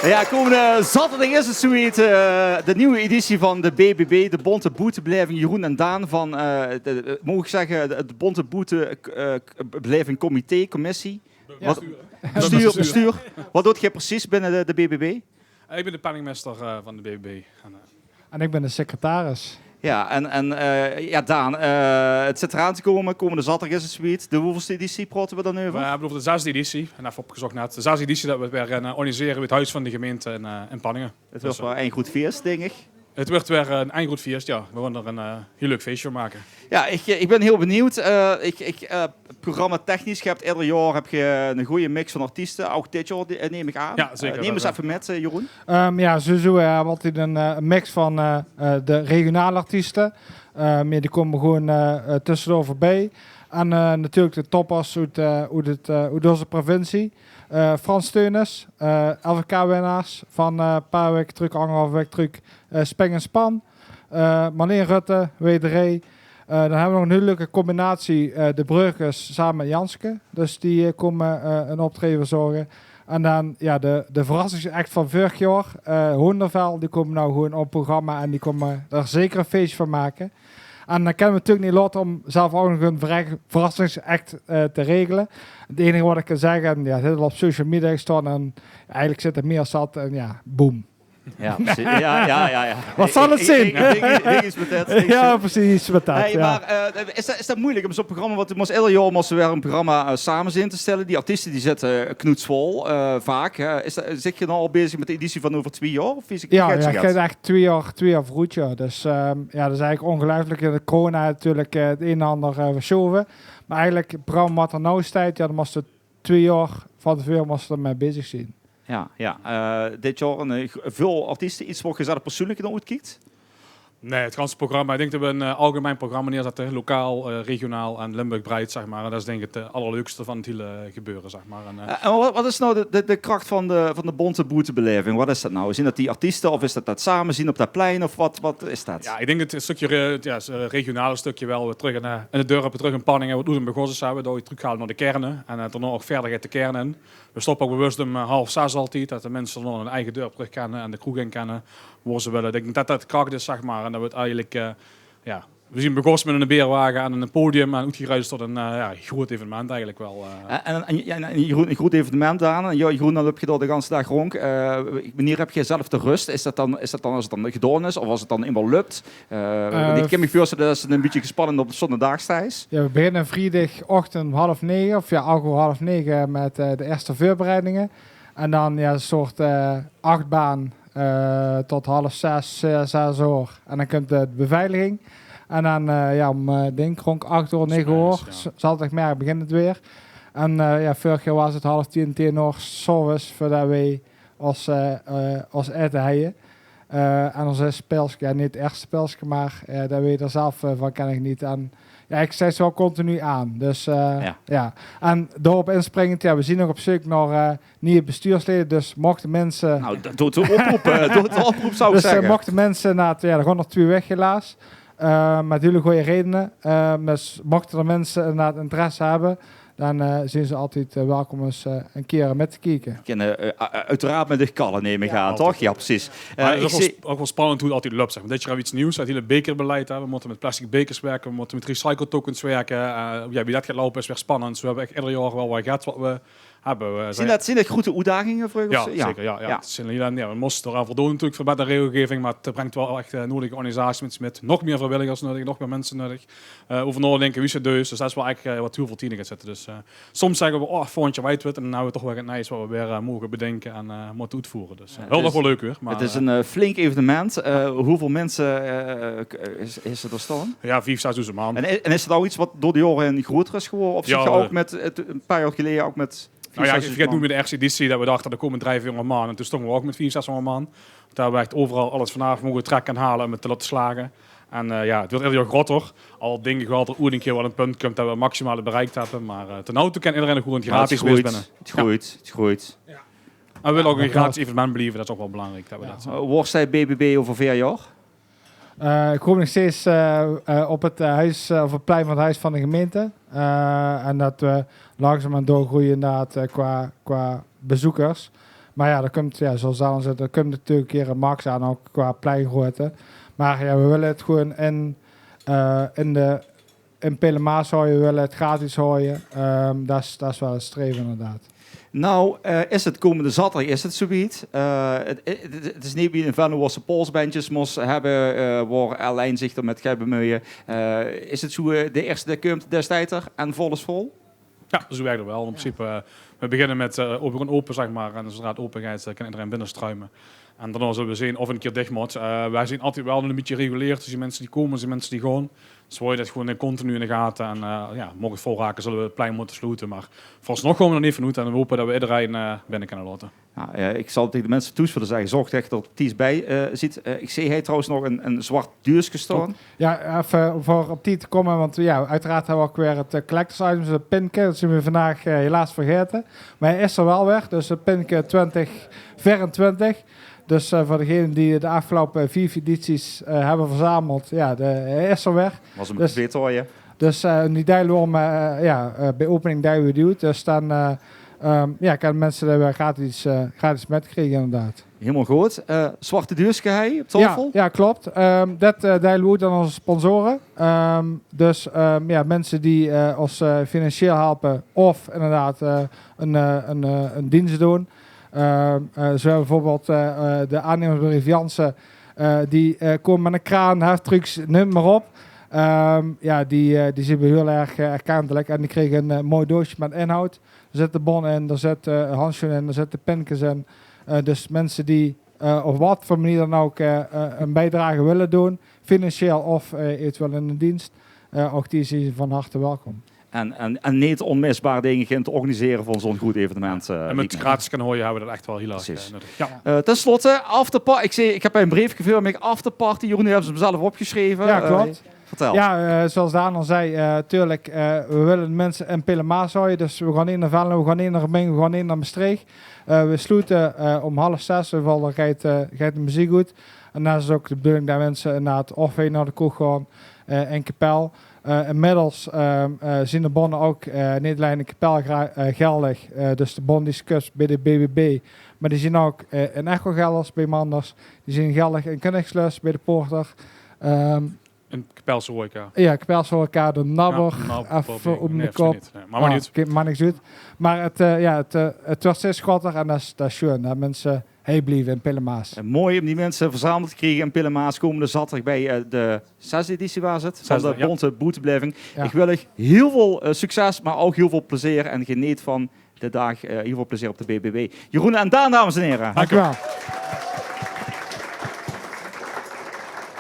Ja, komende zaterdag is het zoiets. De nieuwe editie van de BBB, de Bonte Boetebeleving. Jeroen en Daan van, mogen ik zeggen, de Bonte Boetebeleving Commissie. Ja. Bestuur. Wat doet jij precies binnen de BBB? Ik ben de penningmeester van de BBB. En ik ben de secretaris. Ja, en Daan, het zit eraan te komen. Komende zaterdag is het zoiets. De hoeveelste editie praten we dan over? We hebben over de 6e editie. En even opgezocht net. De 6e editie dat we weer organiseren bij het Huis van de Gemeente in Panningen. Het was wel een goed feest, denk ik. Het wordt weer een eindgoed feest, ja. We willen er een heel leuk feestje van maken. Ja, ik ben heel benieuwd. Programma technisch, je hebt ieder jaar heb je een goede mix van artiesten. Ook dit jaar neem ik aan. Ja, zeker. Neem eens even met, Jeroen. Sowieso hebben we altijd een mix van de regionale artiesten. Die komen gewoon tussendoor voorbij. En natuurlijk de toppers uit onze provincie. Frans Steuners, LVK-winnaars van een paar weken terug, anderhalve week terug, Speng en Span. Marleen Rutte, Wederee. Dan hebben we nog een hele leuke combinatie, de Breukers samen met Janske. Dus die komen een optreden verzorgen. En dan de verrassingsact van vorig jaar, Hoendervel, die komen nou gewoon op het programma en die komen er zeker een feestje van maken. En dan kunnen we natuurlijk niet laten om zelf ook nog een verrassingsact te regelen. Het enige wat ik kan zeggen, het is al op social media gestaan en eigenlijk zit er meer zat en ja, boom. Ja, precies. Ja. Wat zal het zijn? Ja, precies. Met dat, hey, ja. Maar is dat moeilijk om zo'n programma, want het ieder jaar moesten we weer een programma samen in te stellen. Die artiesten die zitten knoetsvol, vaak. Zit je nou al bezig met de editie van over 2 jaar? Of is ik ga echt 2 jaar vooruit. Ja. Dus dat is eigenlijk ongelooflijk. De corona natuurlijk het een en ander verschoven. Maar eigenlijk, het programma wat er nou staat, dan moesten 2 jaar van tevoren moesten we ermee bezig zijn. Ja. Dit jaar veel artiesten. Iets wat je zelf persoonlijk naar uitkijkt? Nee, het ganse programma. Ik denk dat we een algemeen programma neerzetten. Lokaal, regionaal en Limburg breed, zeg maar. En dat is denk ik het allerleukste van het hele gebeuren, zeg maar. En wat is nou de kracht van de Bonte Boetebeleving? Wat is dat nou? Zijn dat die artiesten of is dat samen zien op dat plein? Of wat is dat? Ja, ik denk het stukje, regionale stukje wel. We terug in de dorpen, terug in Panningen. Wat doen we begonnen hebben, door je teruggehaald naar de kernen. En daarna ook verder gaat de kern in. We stoppen ook bewust om 5:30 altijd. Dat de mensen dan hun eigen dorp terug kennen en de kroeg in kennen. Waar ze willen. Ik denk dat dat de kracht is, zeg maar. En dat we het eigenlijk, we zien begonnen met een beerwagen en een podium en uitgeruist tot een groot evenement eigenlijk wel. En Jeroen, een groot evenement aan. Jeroen, dan loop je door de hele dag rond. Wanneer heb je zelf de rust? Is dat dan als het dan gedaan is of als het dan eenmaal lukt? Ik kan me voorstellen dat het een beetje gespannen op de zondag is. Ja, we beginnen vrijdagochtend 8:30 of alcohol 8:30 met de eerste voorbereidingen. En dan een soort achtbaan tot 5:30, 6 uur. En dan komt de beveiliging. En dan denk rond 8 uur, 9 uur, zaterdagmiddag begint het weer. En vorig jaar was het 9:30, 10 uur, 's avonds, voordat wij ons eten hadden. En ons speelske, niet het eerste speelske, maar dat weet er zelf van ken ik niet. En ik zet ze wel continu aan. Dus En daarop inspringend, we zien nog op zoek naar nieuwe bestuursleden. Dus mochten mensen... Nou, doe de oproep zou ik zeggen. Dus mochten mensen er gewoon nog 2 weg helaas. Met hele goede redenen. Dus mochten er mensen inderdaad interesse hebben, dan zijn ze altijd welkom eens een keer met te kijken. Uiteraard met de kallen neem ik aan, toch? Ja, precies. Het is ook wel spannend hoe het altijd loopt. Zeg maar. Dit jaar hebben we iets nieuws, het hele bekerbeleid. We moeten met plastic bekers werken, we moeten met recycle tokens werken. Wie dat gaat lopen is weer spannend. Dus we hebben echt ieder jaar wel wat gehad wat we hebben. Zijn dat goede uitdagingen voor je? Ja, zeker. Ja. We moesten eraan voldoen natuurlijk voor de regelgeving, maar het brengt wel echt nodige organisaties met nog meer vrijwilligers nodig, nog meer mensen nodig. Over nadenken wie ze dus dat is wel echt wat heel veel tienen gaat zetten. Dus soms zeggen we, volgend jaar weten we het, en dan hebben we toch wel het nice wat we weer mogen bedenken en moeten uitvoeren. Dus heel nog wel leuk weer. Maar, het is een flink evenement. Hoeveel mensen is er staan? Ja, 5.000-6.000 man. En is het al iets wat door de jaren groter is geworden? Of zit je ook met een paar jaar geleden ook met... Nou ja, ik vergeet nu met de eerste editie dat we dachten, er komen 3 jonge man. En toen stonden we ook met 4-6 jonge man. Daar hebben we echt overal alles vanaf mogen trekken en halen om het te laten slagen. En het wordt ieder jaar groter. Al denk ik wel dat er een keer wel een punt komt dat we het maximale bereikt hebben. Maar ten nou toe kan iedereen er gewoon gratis wees binnen. Het groeit. Ja. En we willen ook een gratis evenement blijven, dat is ook wel belangrijk. Dat we dat wordt zij BBB over 4 jaar? Ik kom nog steeds op het huis, of het plein van het huis van de gemeente. En dat we langzaam doorgroeien inderdaad qua bezoekers. Maar ja, zoals dan zit, er komt natuurlijk een keer een max aan, ook qua pleingrootte. Maar ja, we willen het gewoon in Pelemaas hooien, we willen het gratis hooien. Dat is wel een streven inderdaad. Nou, is het komende zaterdag, is het zoiets? Het is niet wie in Venlo was de polsbandjes moest hebben, waar alleen zich er met gaat bemoeien. Is het zo de eerste die komt destijds en vol is vol? Ja, zo werkt het wel. In principe, we beginnen met open, zeg maar. En zodra het open gaat, kan iedereen binnenstruimen. En daarna zullen we zien of een keer dicht moet. Wij zien altijd wel een beetje reguleerd. Dus die mensen die komen, die mensen die gaan. Dus we dat gewoon continu in de gaten. En mocht het vol raken, zullen we het plein moeten sluiten. Maar vooralsnog gaan we er niet vanuit. En we hopen dat we iedereen binnen kunnen laten. Nou, ik zal tegen de mensen toes willen zeggen, zorg dat je er precies bij ziet. Ik zie hij trouwens nog een zwart duursje staan. Ja, even voor op die te komen, want ja, uiteraard hebben we ook weer het collectors items, de pinke. Dat zien we vandaag helaas vergeten. Maar hij is er wel weg, dus de pinke 2024. Dus voor degenen die de afgelopen 4 edities hebben verzameld, ja, hij is er weg. Was hem dus, beter hoor je. Dus die delen we om bij opening die we doet. Dus dan kunnen mensen er weer gratis met krijgen inderdaad. Helemaal goed. Zwarte duursje op tafel? Ja, klopt. Dat delen we dan onze sponsoren. Dus mensen die ons financieel helpen of inderdaad een dienst doen. Zo bijvoorbeeld de aannemersbedrijf Jansen, die komen met een kraan, heftrucks, noem maar op. Die zien we heel erg erkentelijk en die kregen een mooi doosje met inhoud. Er zit de bon in, er zit handschoenen in, er zitten pinkjes in. Dus mensen die op wat voor manier dan ook een bijdrage willen doen, financieel of eventueel in een dienst, ook die zijn van harte welkom. En niet onmisbaar dingen te organiseren voor zo'n goed evenement. En met gratis kan hooien hebben we dat echt wel heel erg nuttig. Ja. Ten slotte, afterparty. Ik heb bij een brief gevoerd met afterparty. Jeroen, nu hebben ze hem zelf opgeschreven. Ja, klopt. Vertel. Ja, zoals Daan al zei, tuurlijk, we willen mensen in Pelemaas hooien. Dus we gaan in naar Venlo, we gaan in naar Remingen, we gaan in naar Maastricht. We sluiten om 5:30, dan gaat de muziek goed. En dan is het ook de bedoeling dat mensen inderdaad of weer naar de kroeg gaan in Kapel. Inmiddels zien de bonnen ook niet alleen in Kapel geldig. Dus de bon die is gekust bij de BBB. Maar die zien ook in Echo geldig bij Manders. Die zien geldig in Koningslus bij de Poorter. Een Kapelse horeca. Ja, Kapelse horeca, de Nabber, even om de kop. Maar niks uit. Maar het wordt steeds groter en dat is schön. Dat mensen heen blijven in Pelemaas. Mooi om die mensen verzameld te krijgen in Pelemaas. Komende zaterdag bij de 6e editie was het. Van de Bonte Boetebeleving. Ja. Ik wil je heel veel succes, maar ook heel veel plezier. En geniet van de dag. Heel veel plezier op de BBB. Jeroen en Daan, dames en heren. Dank u wel.